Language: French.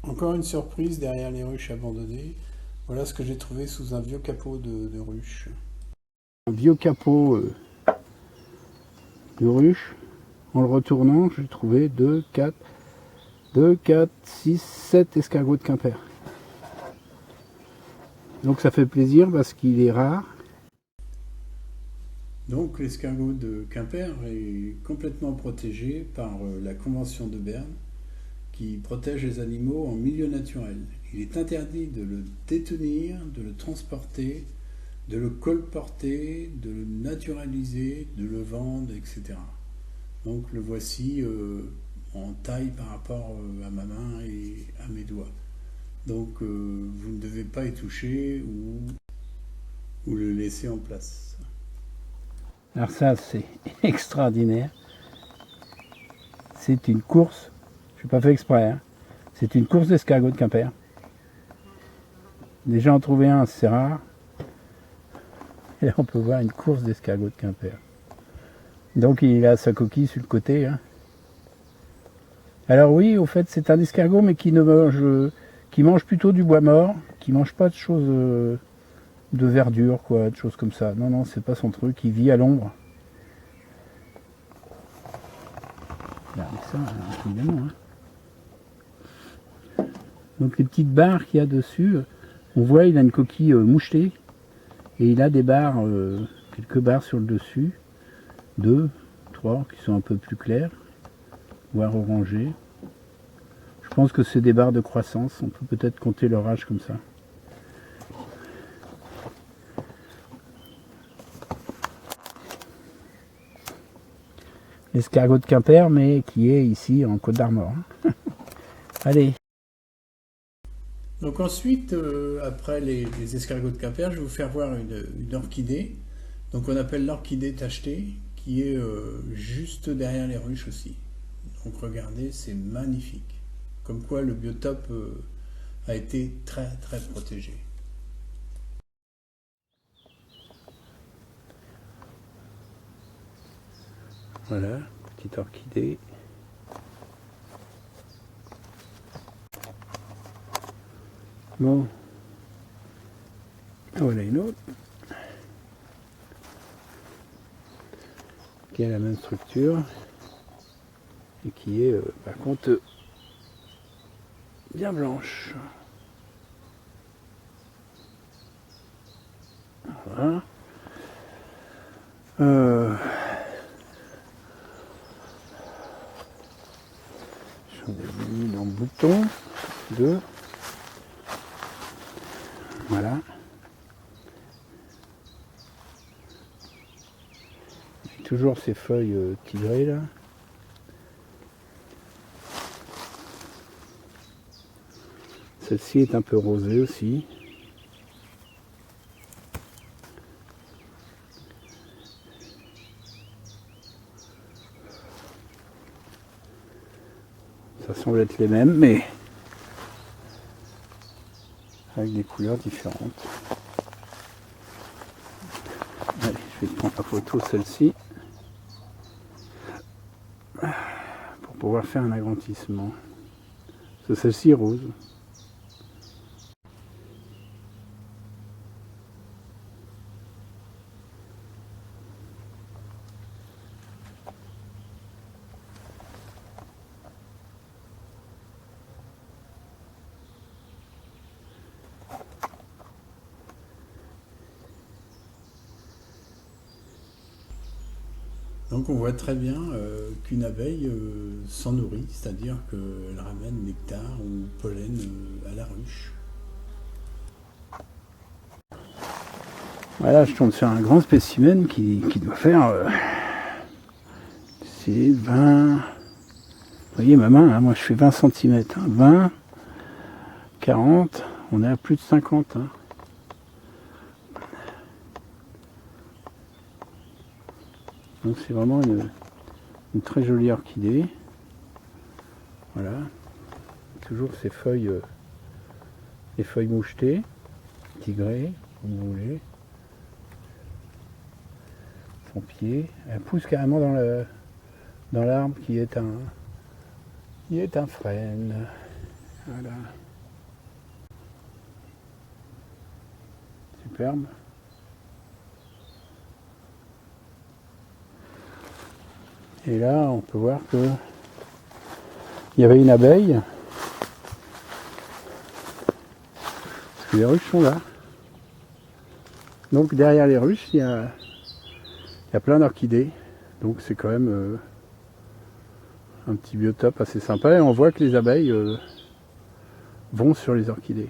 Encore une surprise derrière les ruches abandonnées. Voilà ce que j'ai trouvé sous un vieux capot de ruche. Un vieux capot de ruche. En le retournant, j'ai trouvé 2, 4, 6, 7 escargots de Quimper. Donc ça fait plaisir parce qu'il est rare. Donc l'escargot de Quimper est complètement protégé par la Convention de Berne qui protège les animaux en milieu naturel. Il est interdit de le détenir, de le transporter, de le colporter, de le naturaliser, de le vendre, etc. Donc le voici en taille par rapport à ma main et à mes doigts. Donc vous ne devez pas y toucher ou le laisser en place. Alors ça c'est extraordinaire. C'est une course, je n'ai pas fait exprès, hein. C'est une course d'escargot de Quimper. Déjà en trouver un c'est rare. Et là on peut voir une course d'escargot de Quimper. Donc il a sa coquille sur le côté, hein. Alors oui, au fait, c'est un escargot, mais qui mange plutôt du bois mort, qui mange pas de choses de verdure, quoi, de choses comme ça. Non, non, c'est pas son truc. Il vit à l'ombre. Regardez ça, évidemment. Hein. Donc les petites barres qu'il y a dessus, on voit, il a une coquille mouchetée et il a des barres, quelques barres sur le dessus, 2, 3, qui sont un peu plus claires, voire orangées. Je pense que c'est des barres de croissance. On peut peut-être compter leur âge comme ça. L'escargot de Quimper, mais qui est ici en Côte d'Armor. Allez. Donc ensuite, après les escargots de Quimper, je vais vous faire voir une orchidée. Donc on appelle l'orchidée tachetée, qui est juste derrière les ruches aussi. Donc regardez, c'est magnifique. Comme quoi le biotope a été très très protégé. Voilà, petite orchidée. Bon, voilà une autre qui a la même structure et qui est par contre bien blanche. Voilà. J'en ai mis dans le bouton 2. Voilà. J'ai toujours ces feuilles tigrées là. Celle-ci est un peu rosée aussi. Ça semble être les mêmes, mais avec des couleurs différentes. Allez, je vais prendre en photo celle-ci pour pouvoir faire un agrandissement. C'est celle-ci est rose. Donc on voit très bien qu'une abeille s'en nourrit, c'est-à-dire qu'elle ramène nectar ou pollen à la ruche. Voilà, je tombe sur un grand spécimen qui doit faire c'est 20. Vous voyez ma main, hein, moi je fais 20 cm. Hein, 20, 40, on est à plus de 50. Hein. Donc c'est vraiment une très jolie orchidée. Voilà. Toujours ces feuilles, les feuilles mouchetées, tigrées, comme vous voulez. Son pied. Elle pousse carrément dans l'arbre qui est un frêne. Voilà. Superbe. Et là, on peut voir que il y avait une abeille. Parce que les ruches sont là. Donc derrière les ruches, il y a plein d'orchidées. Donc c'est quand même un petit biotope assez sympa. Et on voit que les abeilles vont sur les orchidées.